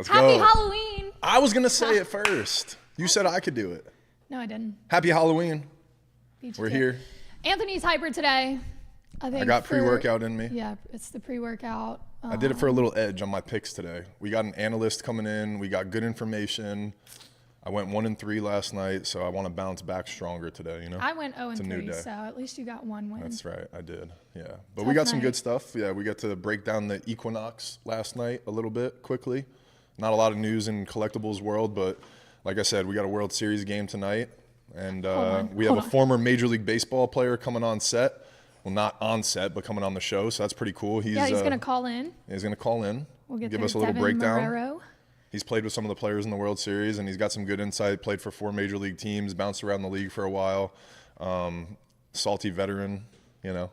Let's Happy go. Halloween. I was going to say it first. You said I could do it. No, I didn't. Happy Halloween. We're here. Anthony's hyper today. I got pre-workout in me. Yeah, it's the pre-workout. I did it for a little edge on my picks today. We got an analyst coming in. We got good information. I went 1-3 last night, so I want to bounce back stronger today, you know? I went 0-3, new day. so at least you got one win. That's right, I did, yeah. But Tough we got some night. good stuff. Yeah, we got to break down the Equinox last night a little bit quickly. Not a lot of news in collectibles world, but like I said, we got a World Series game tonight. And we have a former Major League Baseball player coming on set. Well, not on set, but coming on the show, so that's pretty cool. He's going to call in. He's going to call in. We'll give us a little breakdown. Marrero. He's played with some of the players in the World Series, and he's got some good insight. Played for 4 major league teams, bounced around the league for a while. Salty veteran, you know.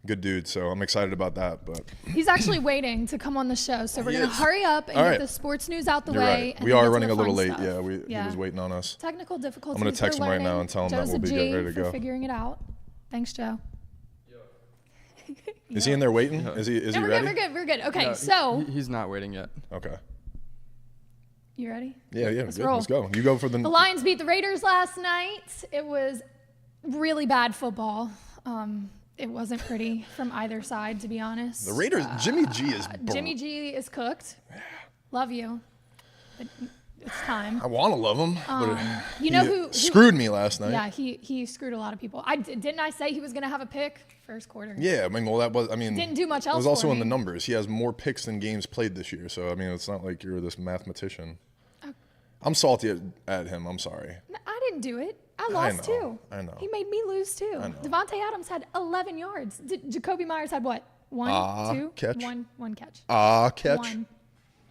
Good dude, so I'm excited about that. But he's actually waiting to come on the show, so we're going to hurry up and get the sports news out the way. Right. And we then are get to running the a little fun late. stuff. He was waiting on us. Technical difficulties. I'm going to text him right now and tell him Joe's that we'll be ready to go. For figuring it out. Thanks, Joe. Is he in there waiting? Is he ready? We're good. Okay, so. He's not waiting yet. Okay. You ready? Yeah, Let's roll. Let's go. You go for the Lions beat the Raiders last night. It was really bad football. It wasn't pretty from either side, to be honest. The Raiders, Jimmy G is Jimmy G is cooked. Love you. But it's time. I want to love him, but You know who screwed me last night. Yeah, he screwed a lot of people. Didn't I say he was going to have a pick first quarter? Yeah, I mean, Didn't do much else. It was also for in me. the numbers. He has more picks than games played this year. So I mean, it's not like you're this mathematician. I'm salty at him. I'm sorry. I didn't do it. I lost too. I know. He made me lose too. I know. Devontae Adams had 11 yards. Jacoby Myers had what? One, catch. One catch. Catch.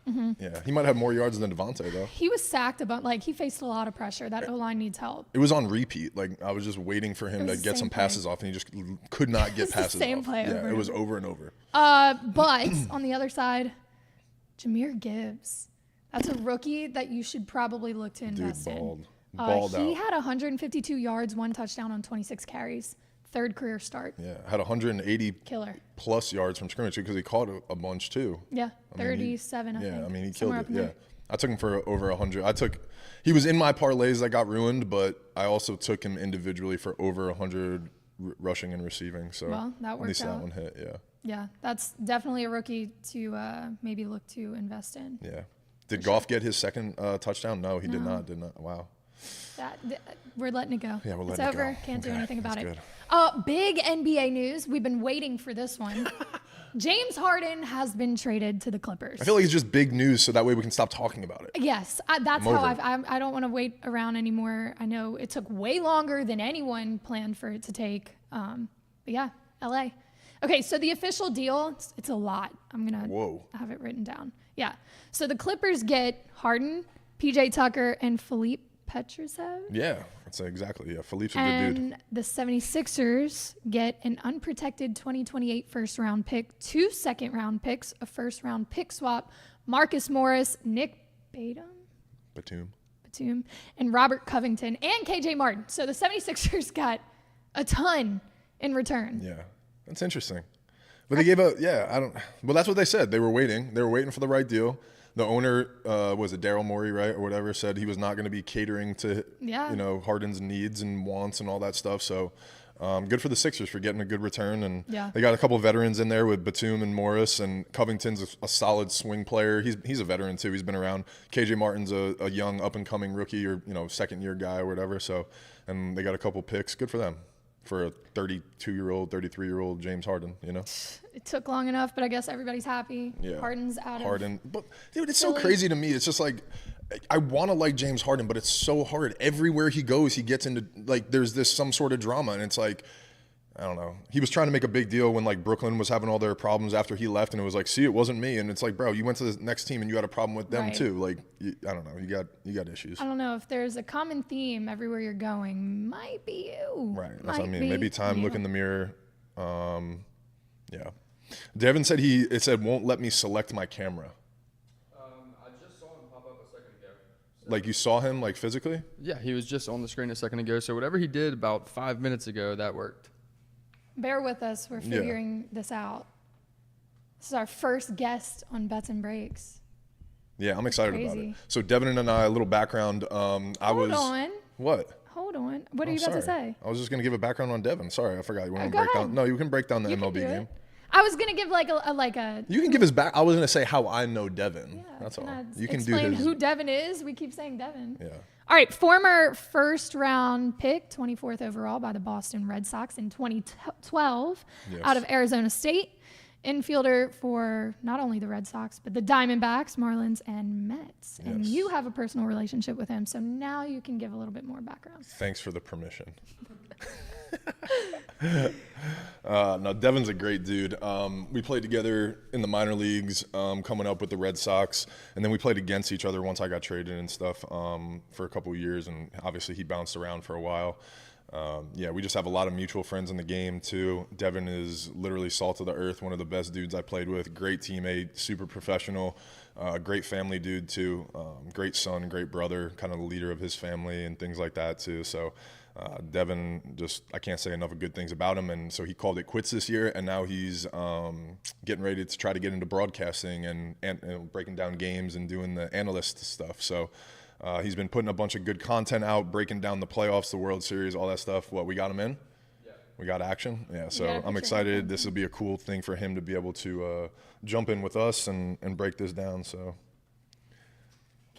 One. Yeah, he might have more yards than Devontae though. He was sacked he faced a lot of pressure. That O-line needs help. It was on repeat. Like I was just waiting for him to was the get same some passes off, and he just could not get passes the same off. play Yeah, over it and was over and over. But on the other side, Jahmyr Gibbs. That's a rookie that you should probably look to invest in. Balled He out. had 152 yards, 1 touchdown on 26 carries. Third career start. Yeah, had 180 Killer. plus yards from scrimmage because he caught a bunch too. Yeah, 37, I think. Yeah, I mean, he killed Somewhere it. up in Yeah. there. I took him for over 100. He was in my parlays that got ruined, but I also took him individually for over 100 rushing and receiving. So Well, that at least worked that out. one hit, yeah. Yeah, that's definitely a rookie to maybe look to invest in. Yeah. Did Goff get his second touchdown? No, he did not. Wow. We're letting it go. Yeah, we're letting it's it over. go. Can't do Okay, anything about that's it. good. Big NBA news. We've been waiting for this one. James Harden has been traded to the Clippers. I feel like it's just big news, so that way we can stop talking about it. Yes, that's I'm how over I don't want to wait around anymore. I know it took way longer than anyone planned for it to take. But yeah, LA. Okay, so the official deal, it's a lot. I'm going to have it written down. Yeah. So the Clippers get Harden, PJ Tucker, and Filip Petrusev. Yeah, that's exactly. Yeah, Philippe's a good dude. And the 76ers get an unprotected 2028 first-round pick, 2 second-round picks, a first-round pick swap, Marcus Morris, Nic Batum, and Robert Covington, and KJ Martin. So the 76ers got a ton in return. Yeah, that's interesting. But they gave a, well, that's what they said. They were waiting. They were waiting for the right deal. The owner, was it Daryl Morey, right, or whatever, said he was not going to be catering to, Harden's needs and wants and all that stuff. So good for the Sixers for getting a good return. And they got a couple of veterans in there with Batum and Morris, and Covington's a solid swing player. He's a veteran too. He's been around. KJ Martin's a young up-and-coming rookie or, second-year guy or whatever. So, and they got a couple picks. Good for them. For a 32-year-old, 33-year-old James Harden, It took long enough, but I guess everybody's happy. Yeah. Harden's out Harden. But, dude, it's Philly. so crazy to me. It's just like, I want to like James Harden, but it's so hard. Everywhere he goes, he gets into, there's some sort of drama, and it's like, I don't know. He was trying to make a big deal when, Brooklyn was having all their problems after he left, and it was like, see, it wasn't me. And it's like, bro, you went to the next team, and you had a problem with them, Right. too. I don't know. You got issues. I don't know if there's a common theme everywhere you're going. Might be you. Right. That's what I mean. Might Maybe be time, you. look in the mirror. Yeah. Devin said it said won't let me select my camera. I just saw him pop up a second ago. Like you saw him physically? Yeah, he was just on the screen a second ago. So whatever he did about 5 minutes ago, that worked. Bear with us. We're figuring this out. This is our first guest on Bets and Breaks. Yeah, I'm excited about it. So Deven and I, a little background. Hold on. What? Hold on. What are you about to say? I was just going to give a background on Deven. Sorry, I forgot. You want to break down? No, you can break down the MLB game. I was going to give like a... You can give his back. I was going to say how I know Deven. Yeah, that's all. You can explain who Deven is. We keep saying Deven. Yeah. All right, former first-round pick, 24th overall by the Boston Red Sox in 2012 out of Arizona State. Infielder for not only the Red Sox, but the Diamondbacks, Marlins, and Mets. And you have a personal relationship with him, so now you can give a little bit more background. Thanks for the permission. No, Deven's a great dude. We played together in the minor leagues coming up with the Red Sox, and then we played against each other once I got traded and stuff for a couple of years, and obviously he bounced around for a while. We just have a lot of mutual friends in the game too. Deven is literally salt of the earth, one of the best dudes I played with, great teammate, super professional, great family dude too, great son, great brother, kind of the leader of his family and things like that too. So Deven, I can't say enough of good things about him. And so he called it quits this year, and now he's getting ready to try to get into broadcasting and breaking down games and doing the analyst stuff. So he's been putting a bunch of good content out, breaking down the playoffs, the World Series, all that stuff. We got him in? Yeah. We got action? Yeah, so I'm excited. This will be a cool thing for him to be able to jump in with us and break this down. So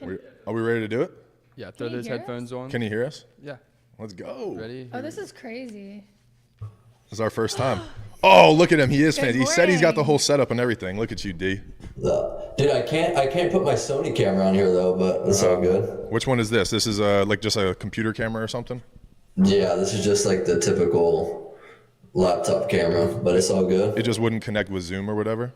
are we ready to do it? Yeah, throw those headphones on. Can you hear us? Yeah. Let's go. Ready? Oh, this is crazy. This is our first time. Oh, look at him. He is fancy. He said he's got the whole setup and everything. Look at you, D. Dude, I can't put my Sony camera on here though, but it's all good. Which one is this? This is like just a computer camera or something? Yeah, this is just like the typical laptop camera, but it's all good. It just wouldn't connect with Zoom or whatever?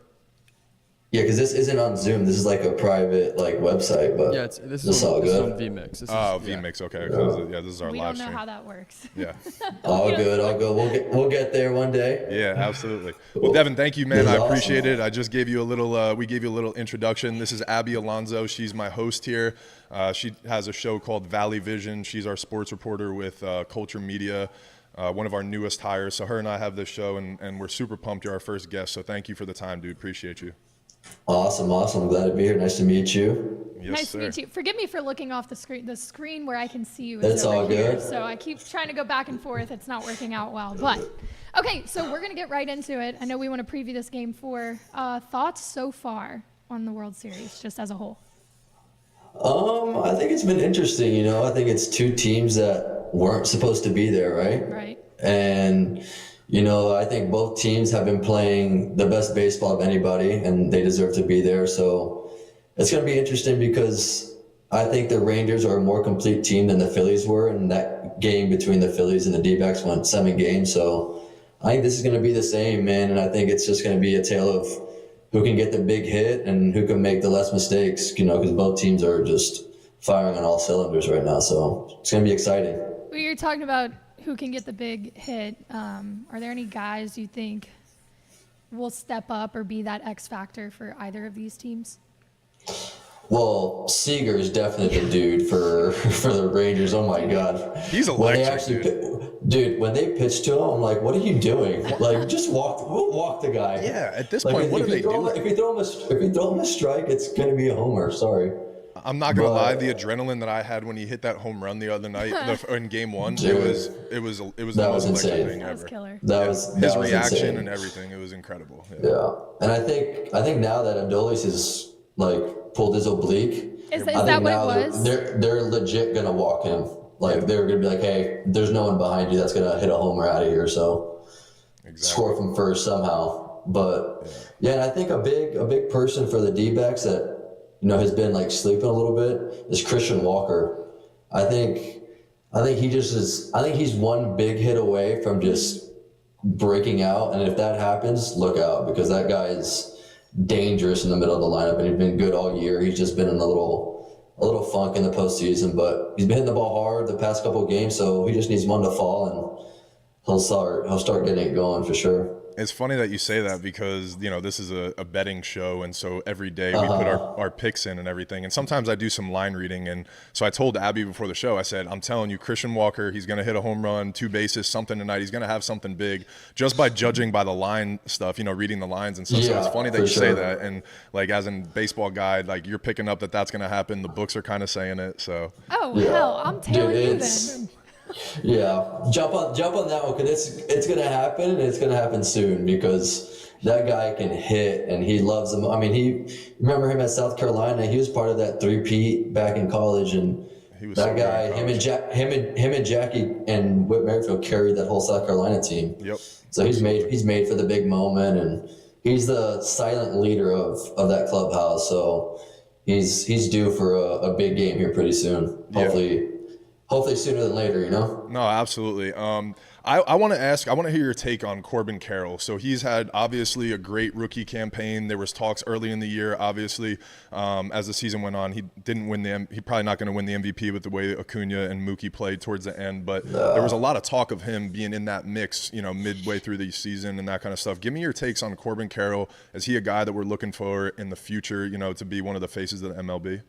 Yeah, because this isn't on Zoom. This is like a private website, but this is all good. This is on vMix. vMix. Okay. This is our live stream. We don't know how that works. Yeah. All good. We'll get there one day. Yeah, absolutely. Well, Deven, thank you, man. I appreciate it. I just gave you a little. We gave you a little introduction. This is Abby Alonzo. She's my host here. She has a show called Valley Vision. She's our sports reporter with Culture Media. One of our newest hires. So her and I have this show, and we're super pumped. You're our first guest. So thank you for the time, dude. Appreciate you. Awesome. Glad to be here. Nice to meet you. Yes, nice to meet you. Forgive me for looking off the screen. The screen where I can see you is That's over all here. good. So I keep trying to go back and forth. It's not working out well. But okay, so we're gonna get right into it. I know we want to preview this game for thoughts so far on the World Series, just as a whole. I think it's been interesting. I think it's two teams that weren't supposed to be there, right? Right. And I think both teams have been playing the best baseball of anybody, and they deserve to be there. So it's going to be interesting because I think the Rangers are a more complete team than the Phillies were, and that game between the Phillies and the D-backs went 7 games. So I think this is going to be the same, man, and I think it's just going to be a tale of who can get the big hit and who can make the less mistakes, because both teams are just firing on all cylinders right now. So it's going to be exciting. Well, you're talking about who can get the big hit. Are there any guys you think will step up or be that X factor for either of these teams? Well, Seager is definitely the dude for the Rangers. Oh my God, he's electric, dude. When they pitch to him, I'm like, what are you doing? Like, just walk the guy. Yeah, at this point, what are they doing? If you throw him a strike, it's gonna be a homer. Sorry. I'm not gonna lie, the adrenaline that I had when he hit that home run the other night in Game 1, dude, it was the most electric thing ever. Killer. His reaction insane. And everything, it was incredible. Yeah. And I think now that Adolis is pulled his oblique, is that what it was? They're legit gonna walk him. They're gonna be like, hey, there's no one behind you that's gonna hit a homer out of here, so score from first somehow. But and I think a big person for the D-backs that has been sleeping a little bit is Christian Walker. I think he just is. I think he's one big hit away from just breaking out, and if that happens, look out, because that guy is dangerous in the middle of the lineup, and he's been good all year. He's just been in a little funk in the postseason, but he's been hitting the ball hard the past couple of games, so he just needs one to fall, and he'll start getting it going for sure. It's funny that you say that because, this is a betting show. And so every day we put our picks in and everything. And sometimes I do some line reading. And so I told Abby before the show, I said, I'm telling you, Christian Walker, he's going to hit a home run, 2 bases, something tonight. He's going to have something big just by judging by the line stuff, reading the lines and stuff. Yeah, so it's funny that you say that. And like, as a baseball guy, like you're picking up that's going to happen. The books are kind of saying it. So. Oh, hell, I'm tailing you then. Yeah, jump on that one because it's gonna happen and it's gonna happen soon because that guy can hit and he loves them. I mean, remember him at South Carolina? He was part of that 3-peat back in college, and he was that guy, him and Jackie and Whit Merrifield carried that whole South Carolina team. Yep. So he's made for the big moment, and he's the silent leader of that clubhouse. So he's due for a big game here pretty soon. Hopefully sooner than later, No, absolutely. I want to hear your take on Corbin Carroll. So he's had obviously a great rookie campaign. There was talks early in the year, obviously, as the season went on. He didn't win he's probably not going to win the MVP with the way Acuna and Mookie played towards the end. But there was a lot of talk of him being in that mix, midway through the season and that kind of stuff. Give me your takes on Corbin Carroll. Is he a guy that we're looking for in the future, to be one of the faces of the MLB?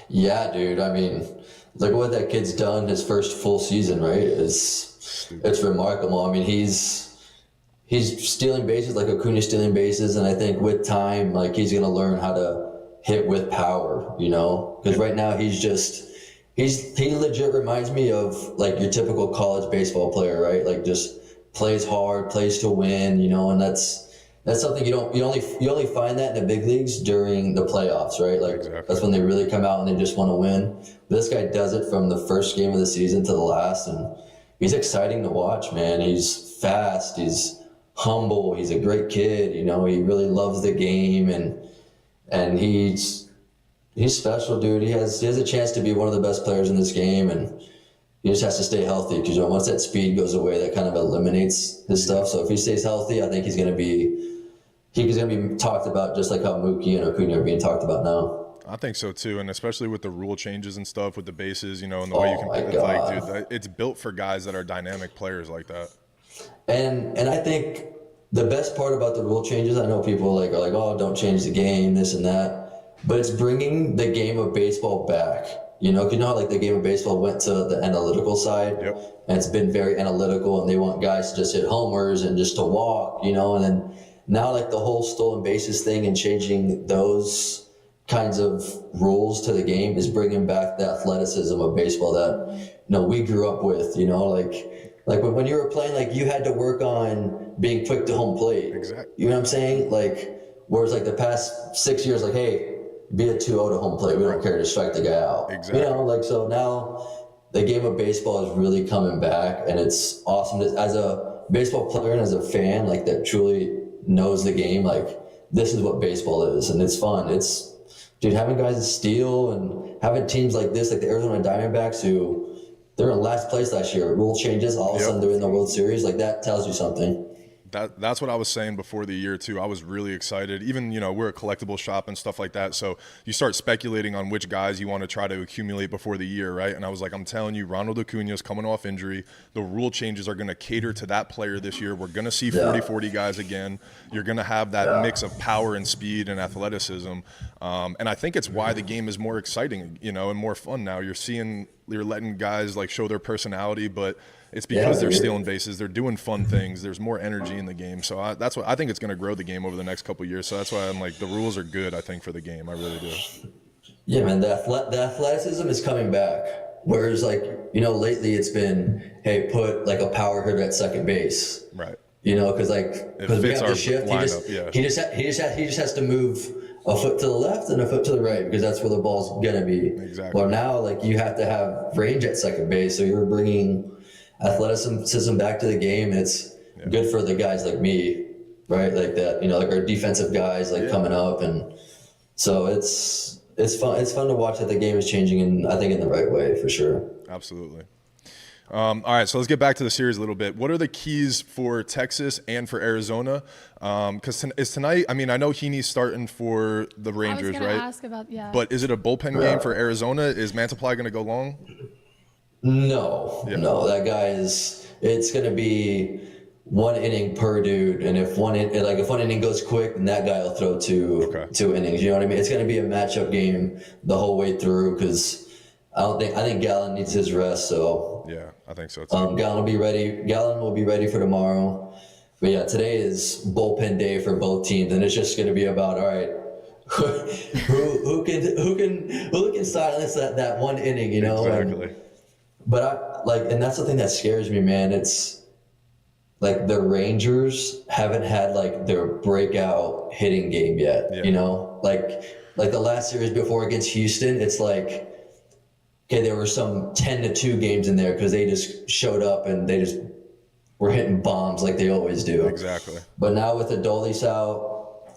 Yeah, dude. I mean, look at what that kid's done his first full season, right? It's remarkable. I mean, he's stealing bases like Acuna's stealing bases, and I think with time, like he's gonna learn how to hit with power, because right now he legit reminds me of like your typical college baseball player, right? Like just plays hard, plays to win, and that's something you only find that in the big leagues during the playoffs, right? Like exactly. That's when they really come out and they just want to win. But this guy does it from the first game of the season to the last, and he's exciting to watch, man. He's fast, he's humble, he's a great kid, he really loves the game, and he's special, dude. He has a chance to be one of the best players in this game, and he just has to stay healthy because once that speed goes away, that kind of eliminates his stuff. So if he stays healthy, I think he's gonna be talked about just like how Mookie and Acuna are being talked about now. I think so too, and especially with the rule changes and stuff with the bases, and the way you can. It's like, dude, it's built for guys that are dynamic players like that. And I think the best part about the rule changes, I know people are like, oh, don't change the game, this and that, but it's bringing the game of baseball back. Because how like the game of baseball went to the analytical side, yep. And it's been very analytical, and they want guys to just hit homers and just to walk, and then now like the whole stolen bases thing and changing those kinds of rules to the game is bringing back the athleticism of baseball that we grew up with, like when you were playing, like you had to work on being quick to home plate. Exactly. You know what I'm saying? Like whereas like the past 6 years, like, hey, be a 2-0 to home plate. We don't care to strike the guy out. Exactly. So now the game of baseball is really coming back, and it's awesome as a baseball player and as a fan, like that truly knows the game. Like this is what baseball is, and it's fun. Dude, having guys steal and having teams like this, like the Arizona Diamondbacks, who they're in last place last year. Rule changes, all of a sudden they're in the World Series. Like that tells you something. That's what I was saying before the year too. I was really excited. Even, we're a collectible shop and stuff like that. So you start speculating on which guys you want to try to accumulate before the year, right? And I was like, I'm telling you, Ronald Acuna's coming off injury. The rule changes are going to cater to that player this year. We're going to see 40-40 guys again. You're going to have that mix of power and speed and athleticism. And I think it's why the game is more exciting, and more fun now. You're letting guys like show their personality, but it's because they're stealing bases. They're doing fun things. There's more energy in the game. So that's what I think it's going to grow the game over the next couple of years. So that's why I'm like, the rules are good, I think, for the game. I really do. Yeah, man, the athleticism is coming back. Whereas like, lately it's been, hey, put like a power hitter at second base. Right. Because we have the shift. He just has to move a foot to the left and a foot to the right because that's where the ball's going to be. Exactly. Well, now like you have to have range at second base. So you're bringing athleticism back to the game. It's good for the guys like me, right? Like that, like our defensive guys coming up. And so it's fun. It's fun to watch that the game is changing, and I think in the right way for sure. Absolutely. All right, so let's get back to the series a little bit. What are the keys for Texas and for Arizona? Because is tonight, I mean, I know Heaney's starting for the Rangers, right? Ask about, But is it a bullpen game for Arizona? Is Mantiply going to go long? No, that guy it's going to be one inning per dude, and if one inning goes quick, then that guy will throw two innings. You know what I mean? It's going to be a matchup game the whole way through because I think Gallen needs his rest. So yeah, I think so too. Gallen will be ready for tomorrow. But yeah, today is bullpen day for both teams, and it's just going to be about, all right, who can silence that one inning, you know? Exactly. And that's the thing that scares me, man. It's like the Rangers haven't had like their breakout hitting game yet, you know? Like the last series before against Houston, it's like, okay, there were some 10-2 games in there because they just showed up and they just were hitting bombs like they always do. Exactly. But now with Adolis out,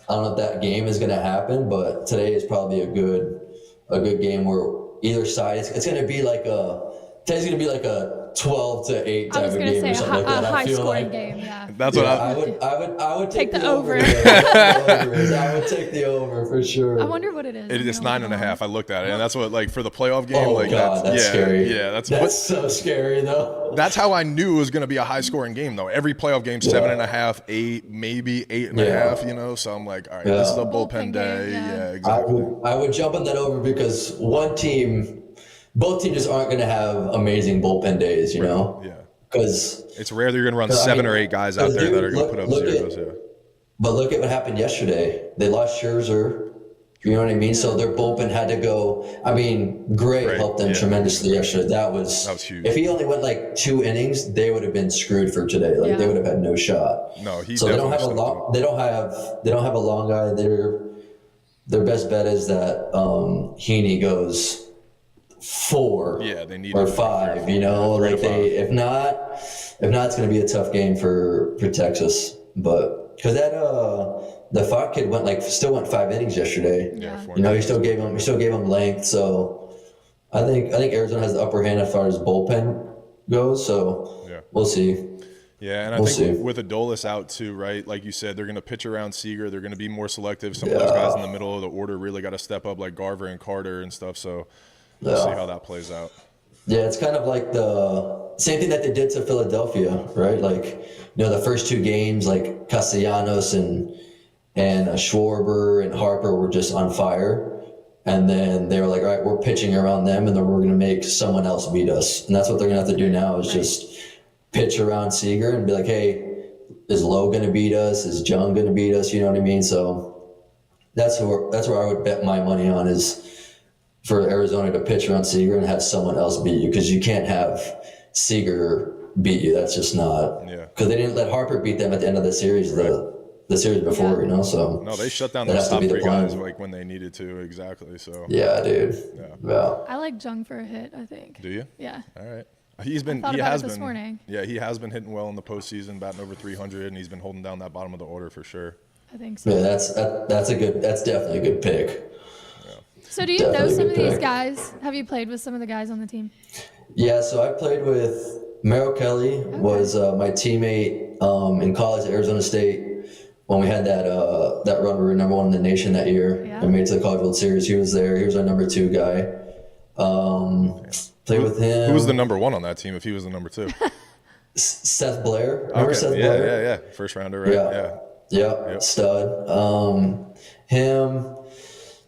I don't know if that game is going to happen, but today is probably a good game where either side, it's going to be like today's going to be like a 12-8 type of game or something like that. A I feel high-scoring like game, yeah. That's what I would take the over. I would take the over for sure. I wonder what it is. It's 9.5. I looked at it, and that's what, like, for the playoff game. Oh, like, God, that's scary. Yeah, that's so scary, though. That's how I knew it was going to be a high-scoring game, though. Every playoff game, 7.5, 8, maybe 8.5. You know, so I'm like, all right, this is a bullpen day. Yeah, exactly. I would jump on that over because both teams just aren't going to have amazing bullpen days, you know? Yeah. Because it's rare that you're going to run 7 or 8 guys out there that are going to put up zeros. But look at what happened yesterday. They lost Scherzer. You know what I mean? So their bullpen had to go. I mean, Gray helped them tremendously yesterday. That was huge. If he only went like 2 innings, they would have been screwed for today. Like they would have had no shot. No, so they don't have a long. They don't have a long guy. Their best bet is that Heaney goes 4 they need or 5, you know, like if not it's going to be a tough game for Texas, but because the Fox kid still went 5 innings yesterday. You know, he still gave him length, so I think Arizona has the upper hand as far as bullpen goes, so we'll see. Yeah, and I think with Adolis out too, right? Like you said, they're going to pitch around Seager. They're going to be more selective. Some of those guys in the middle of the order really got to step up, like Garver and Carter and stuff. So we'll see how that plays out. Yeah, it's kind of like the same thing that they did to Philadelphia, right? Like, you know, the first 2 games, like Castellanos and Schwarber and Harper were just on fire. And then they were like, all right, we're pitching around them, and then we're going to make someone else beat us. And that's what they're going to have to do now is just pitch around Seager and be like, hey, is Lowe going to beat us? Is Jung going to beat us? You know what I mean? So that's where I would bet my money on is for Arizona to pitch around Seager and have someone else beat you, because you can't have Seager beat you. That's just not. Because they didn't let Harper beat them at the end of the series. The series before, you know, so no, they shut down those top 3 guys like when they needed to, exactly. So yeah, dude. Yeah. I like Jung for a hit, I think. Do you? Yeah. All right. He has been this morning. Yeah, he has been hitting well in the postseason, batting over 300, and he's been holding down that bottom of the order for sure. I think so. Yeah, that's definitely a good pick. Yeah. So do you know some of these guys? Have you played with some of the guys on the team? Yeah, so I played with Merrill Kelly, was my teammate in college at Arizona State. When we had that run, we were number 1 in the nation that year and made it to the College World Series. He was there. He was our number 2 guy. Played with him. Who was the number 1 on that team if he was the number 2? Seth Blair. Remember Seth Blair? Yeah. First rounder, right? Yeah. Stud. Him.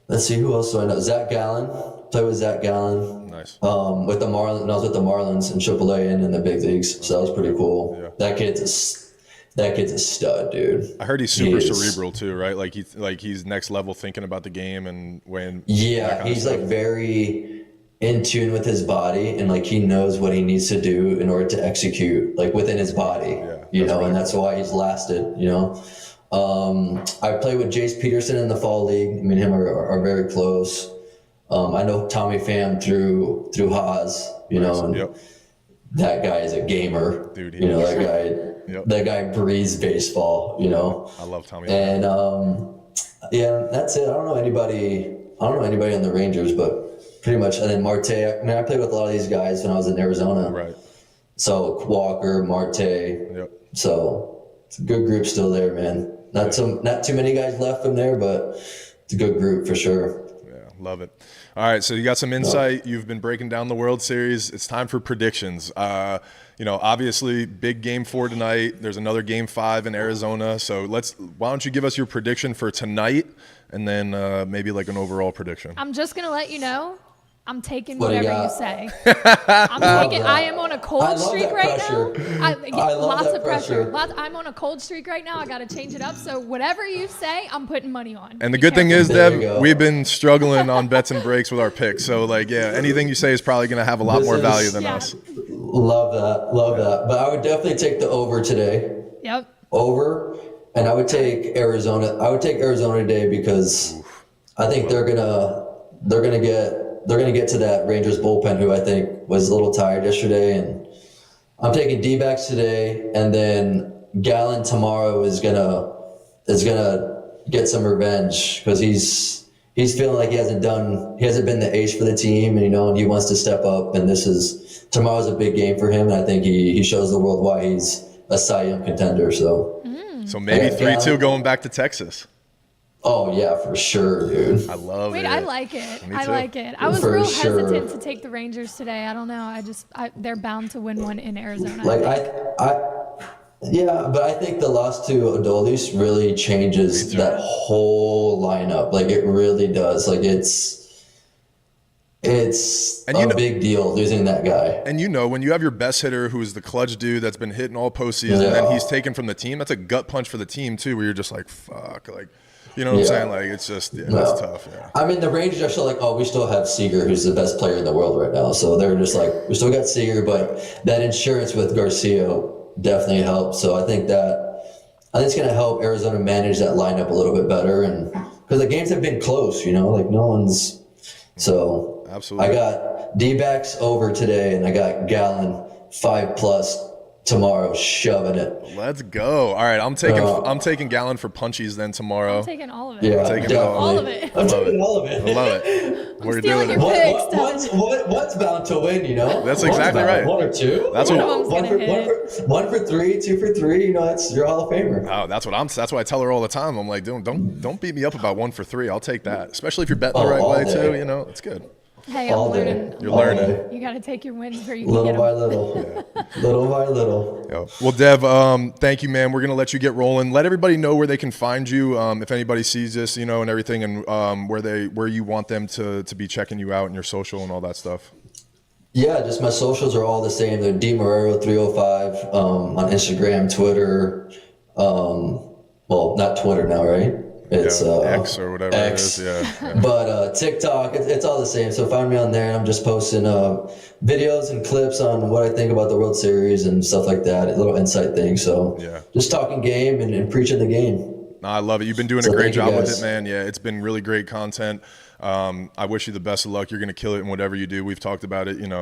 Let's see, who else do I know? Zach Gallen. Played with Zach Gallen. Nice. With the Marlins, and I was with the Marlins in AAA and in the big leagues. So that was pretty cool. Yeah. That kid's a stud, dude. I heard he's super cerebral too, right? Like he's next level thinking about the game and when. Yeah, he's like very in tune with his body, and like he knows what he needs to do in order to execute, like within his body. Yeah, you know, and that's why he's lasted. You know, I played with Jace Peterson in the fall league. Me and him are very close. I know Tommy Pham through Haas. You know, and that guy is a gamer. Dude, you know that guy. That guy breathes baseball, you know. I love Tommy. And that's it. I don't know anybody on the Rangers, but pretty much. And then Marte. I mean, I played with a lot of these guys when I was in Arizona. Right. So Walker, Marte. Yep. So it's a good group still there, man. Not too many guys left from there, but it's a good group for sure. Yeah. Love it. All right, so you got some insight. You've been breaking down the World Series. It's time for predictions. Obviously, big Game 4 tonight. There's another Game 5 in Arizona. So why don't you give us your prediction for tonight, and then maybe like an overall prediction. I'm just gonna let you know. I'm taking whatever you say. I am on a cold streak right now. Lots of pressure. I'm on a cold streak right now. I got to change it up. So whatever you say, I'm putting money on. And the good thing is, Dev, we've been struggling on bets and breaks with our picks. So, anything you say is probably going to have a lot more value than us. Love that. But I would definitely take the over today. Yep. Over. And I would take Arizona. I would take Arizona today because I think they're gonna get to that Rangers bullpen, who I think was a little tired yesterday. And I'm taking D-backs today, and then Gallen tomorrow is gonna get some revenge because he's feeling like he hasn't been the ace for the team, and he wants to step up. And tomorrow's a big game for him, and I think he shows the world why he's a Cy Young contender. So maybe 3-2 going back to Texas. Oh yeah, for sure, dude. I love it. I like it. I like it. I was real hesitant to take the Rangers today. I don't know. They're bound to win one in Arizona. But I think the loss to Adolis really changes that whole lineup. It really does. It's a big deal losing that guy. And when you have your best hitter who's the clutch dude that's been hitting all postseason, and then he's taken from the team, that's a gut punch for the team too, where you're just like, fuck, you know what I'm saying? It's just, it's tough. Yeah. I mean, the Rangers are still we still have Seager, who's the best player in the world right now. So they're just we still got Seager, but that insurance with Garcia definitely helps. So I think it's going to help Arizona manage that lineup a little bit better. And because the games have been close, no one's. So absolutely. I got D-backs over today, and I got Gallen 5+ tomorrow, shoving it. Let's go. All right, I'm taking Gallen for punchies then tomorrow. I'm taking all of it. Yeah, I'm taking all of it. I'm taking all of it. I love it. We're stealing doing your it. picks. What's bound to win? That's exactly right. One or two. That's one for 3, 2 for 3. That's your Hall of Famer. Oh, that's what I tell her all the time. I'm like, don't beat me up about 1 for 3. I'll take that, especially if you're betting the right way too. It's good. Hey, I'm learning. You're learning. You got to take your wins where you can get them. Little by little. Yeah. Well, Dev, thank you, man. We're going to let you get rolling. Let everybody know where they can find you if anybody sees this, and everything, and where you want them to be checking you out and your social and all that stuff. Yeah, just my socials are all the same. They're Deven Marrero 305 on Instagram, Twitter. Well, not Twitter now, right? It's X or whatever X. it is. Yeah. But TikTok, it's all the same. So find me on there, and I'm just posting videos and clips on what I think about the World Series and stuff like that. A little insight thing. So just talking game and preaching the game. No, I love it. You've been doing a great job with it, man. Yeah, it's been really great content. I wish you the best of luck. You're going to kill it in whatever you do. We've talked about it, and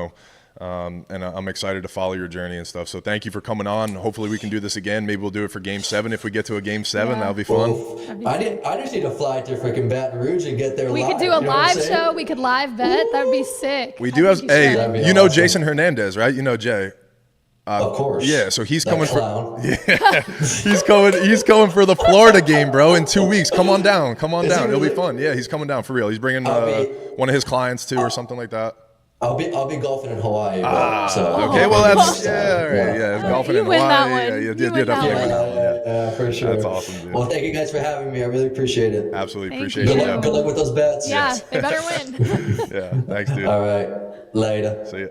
I'm excited to follow your journey and stuff. So thank you for coming on. Hopefully we can do this again. Maybe we'll do it for Game 7 if we get to a Game 7. That'll be fun. I just need to fly to freaking Baton Rouge and get there. We could do a live show. We could live bet. That would be sick. We do have. Hey, awesome. Jason Hernandez, right? Jay. Of course. Yeah, so he's coming for. Yeah, he's coming for the Florida game, bro. In 2 weeks. Come on down. It'll be fun. Yeah, he's coming down for real. He's bringing one of his clients too, or something like that. I'll be golfing in Hawaii. Okay, well that's golfing in Hawaii. You definitely win that one. Yeah, for sure. That's awesome, dude. Well, thank you guys for having me. I really appreciate it. Absolutely appreciate it. Good luck with those bets. Yeah, they better win. Yeah, thanks, dude. All right, later. See ya.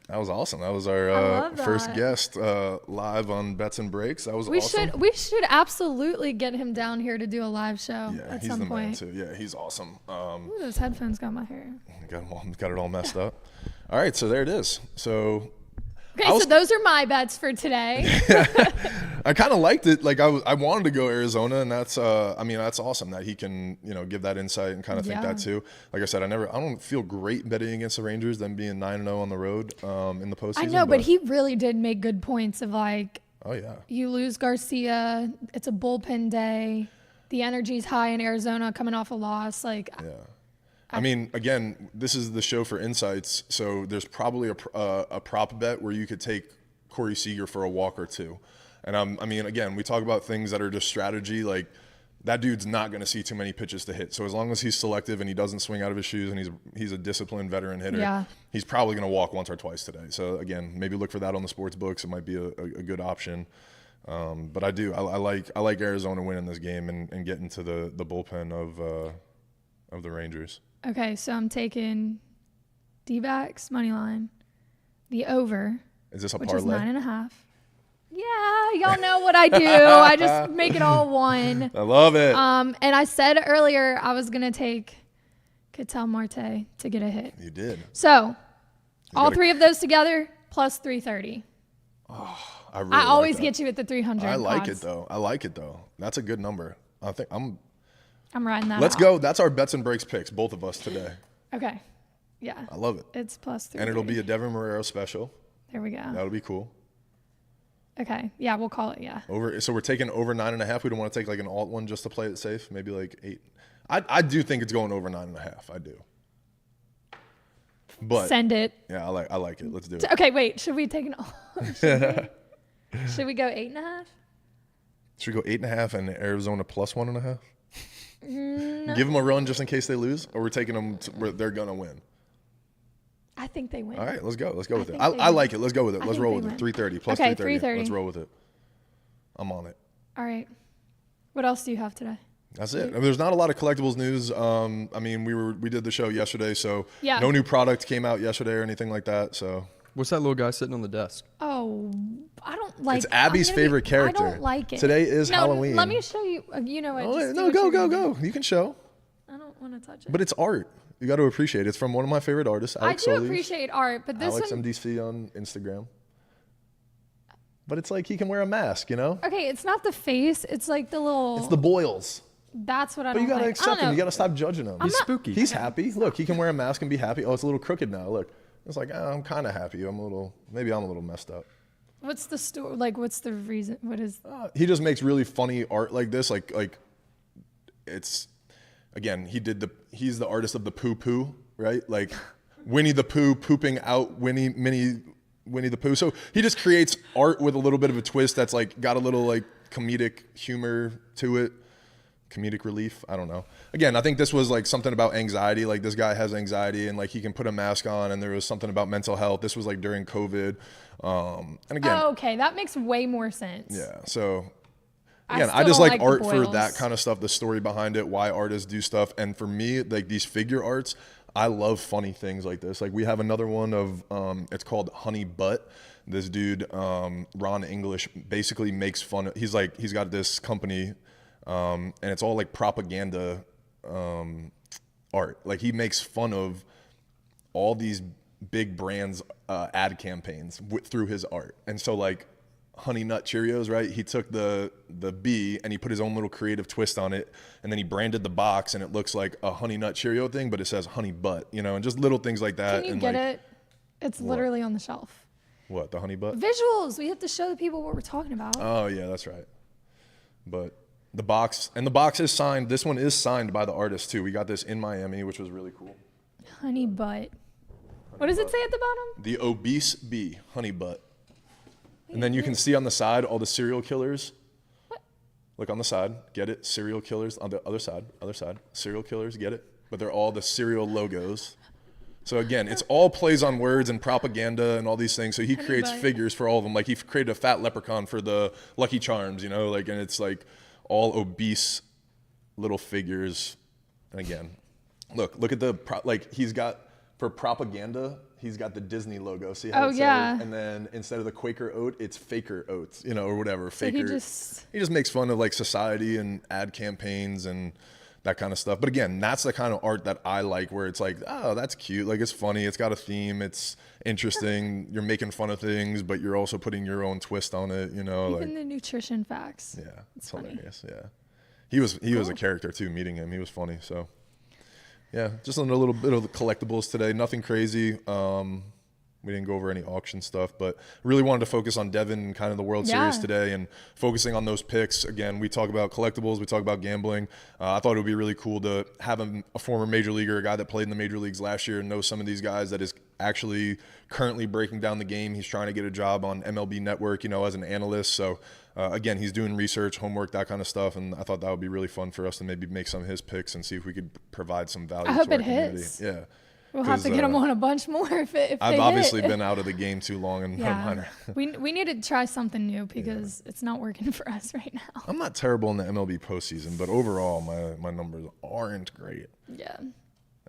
That was awesome. That was our first guest live on Bets and Breaks. That was awesome. We should absolutely get him down here to do a live show at some point. Man too. Yeah, he's awesome. Ooh, those headphones got my hair. Got it all messed up. All right, so there it is. So so those are my bets for today. I kind of liked it. I wanted to go Arizona, and that's that's awesome that he can give that insight and kind of think that too. Like I said, I don't feel great betting against the Rangers, them being 9-0 on the road in the postseason. I know, but he really did make good points of oh yeah, you lose Garcia, it's a bullpen day, the energy's high in Arizona coming off a loss. Again, this is the show for insights, so there's probably a prop bet where you could take Corey Seager for a walk or two. And again, we talk about things that are just strategy, that dude's not going to see too many pitches to hit. So as long as he's selective and he doesn't swing out of his shoes and he's a disciplined veteran hitter, he's probably going to walk once or twice today. So again, maybe look for that on the sports books. It might be a good option. But I like Arizona winning this game and getting to the bullpen of the Rangers. Okay, so I'm taking D-backs money line, the over. Is this a which parlay? Is 9.5. Yeah, y'all know what I do. I just make it all one. I love it. And I said earlier I was gonna take Ketel Marte to get a hit. You did. So all three of those together plus 330. Oh, I always get you at the 300. I like it though. That's a good number. I think I'm riding that. Let's go. That's our bets and breaks picks, both of us today. Okay. Yeah. I love it. It's plus 330. And it'll be a Deven Marrero special. There we go. That'll be cool. Okay. Yeah, we'll call it. Yeah. So we're taking over 9.5. We don't want to take like an alt one just to play it safe. Maybe like 8. I do think it's going over 9.5. I do. But send it. Yeah, I like it. Let's do it. Okay, wait. Should we take an alt? Should we go 8.5? Should we go 8.5 and Arizona plus 1.5? No. Give them a run just in case they lose, or we're taking them where they're gonna win. I think they win. All right, let's go. Let's go with it. I like it. Let's go with it. Let's roll with it. 330 plus 330. 330. Let's roll with it. I'm on it. All right. What else do you have today? That's it. I mean, there's not a lot of collectibles news. I mean, we did the show yesterday, so yeah. No new product came out yesterday or anything like that. So what's that little guy sitting on the desk? Oh, I don't like. It's Abby's favorite character. I don't like it. Today is Halloween. Let me show you. You know what? Go. You can show. I don't want to touch it. But it's art. You got to appreciate it. It's from one of my favorite artists, Alex I do Solis. appreciate art, but this Alex one, MDC on Instagram. But it's like he can wear a mask, you know? Okay, it's not the face. It's like the little. It's the boils. That's what I but don't like. But you got to accept him. You got to stop judging him. He's spooky. He's happy. Look, he can wear a mask and be happy. Oh, it's a little crooked now. Look. It's like, I'm kind of happy. Maybe I'm a little messed up. What's the story? Like, what's the reason? What is? He just makes really funny art like this. Like it's, again, he's the artist of the poo-poo, right? Like Winnie the Pooh pooping out Winnie the Pooh. So he just creates art with a little bit of a twist that's like got a little like comedic humor to it. Comedic relief. I don't know. Again, I think this was like something about anxiety. Like this guy has anxiety and like he can put a mask on, and there was something about mental health. This was like during COVID. And again. Oh, okay. That makes way more sense. Yeah. So again, I just like art for that kind of stuff, the story behind it, why artists do stuff. And for me, like these figure arts, I love funny things like this. Like we have another one of, it's called Honey Butt. This dude, Ron English, basically makes fun of, he's got this company, and it's all like propaganda art. Like he makes fun of all these big brands ad campaigns through his art. And so like Honey Nut Cheerios, right? He took the B and he put his own little creative twist on it, and then he branded the box and it looks like a Honey Nut Cheerio thing, but it says Honey Butt, you know, and just little things like that. Can you get it? It's literally on the shelf. What, the Honey Butt? Visuals. We have to show the people what we're talking about. Oh yeah, that's right. But the box is signed. This one is signed by the artist too. We got this in Miami, which was really cool. Honey Butt. What does it say at the bottom? The obese bee, Honey Butt. And then you can see on the side all the serial killers. What? Look on the side. Get it? Serial killers on the other side. Serial killers, get it? But they're all the serial logos. So again, it's all plays on words and propaganda and all these things. So he creates figures for all of them. Like he created a fat leprechaun for the Lucky Charms, you know, like, and it's like all obese little figures. And again, look at the, like he's got, for propaganda, he's got the Disney logo. See how it says? And then instead of the Quaker oat, it's Faker oats, you know, or whatever. So Faker. He just makes fun of like society and ad campaigns and that kind of stuff. But again, that's the kind of art that I like, where it's like, oh, that's cute. Like it's funny. It's got a theme. It's interesting. You're making fun of things, but you're also putting your own twist on it, you know. Even the nutrition facts. Yeah, it's hilarious. Yeah, he was a character too. Meeting him, he was funny. So. Yeah, just a little bit of the collectibles today. Nothing crazy. We didn't go over any auction stuff, but really wanted to focus on Deven and kind of the World Series today and focusing on those picks. Again, we talk about collectibles, we talk about gambling. I thought it would be really cool to have a former major leaguer, a guy that played in the major leagues last year and knows some of these guys that is actually currently breaking down the game. He's trying to get a job on MLB Network, as an analyst. So again, he's doing research, homework, that kind of stuff. And I thought that would be really fun for us to maybe make some of his picks and see if we could provide some value to our community. Hits. Yeah. We'll have to get him on a bunch more if I've obviously been out of the game too long, and we need to try something new because it's not working for us right now. I'm not terrible in the MLB postseason, but overall my numbers aren't great. Yeah.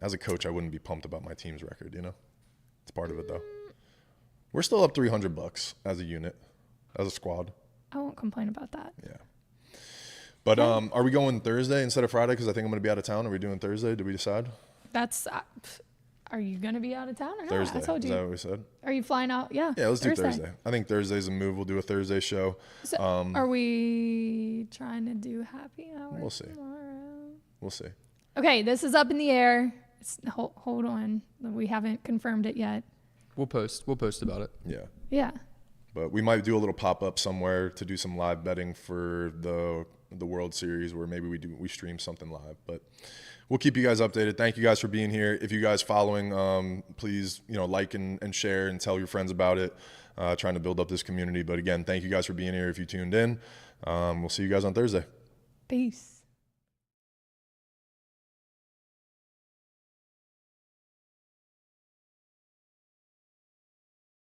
As a coach, I wouldn't be pumped about my team's record. It's part of it though. We're still up $300 as a unit, as a squad. I won't complain about that. Yeah. But are we going Thursday instead of Friday? Because I think I'm going to be out of town. Are we doing Thursday? Did we decide? That's. Are you going to be out of town or not? Thursday. I told you. Is that what we said? Are you flying out? Yeah. Yeah, let's do Thursday. I think Thursday's a move. We'll do a Thursday show. So are we trying to do happy hour We'll see. tomorrow? We'll see. Okay, this is up in the air. Hold on. We haven't confirmed it yet. We'll post about it. Yeah. Yeah. But we might do a little pop-up somewhere to do some live betting for the World Series, where maybe we stream something live. But we'll keep you guys updated. Thank you guys for being here. If you guys following, please like and share and tell your friends about it. Trying to build up this community. But again, thank you guys for being here. If you tuned in, we'll see you guys on Thursday. Peace.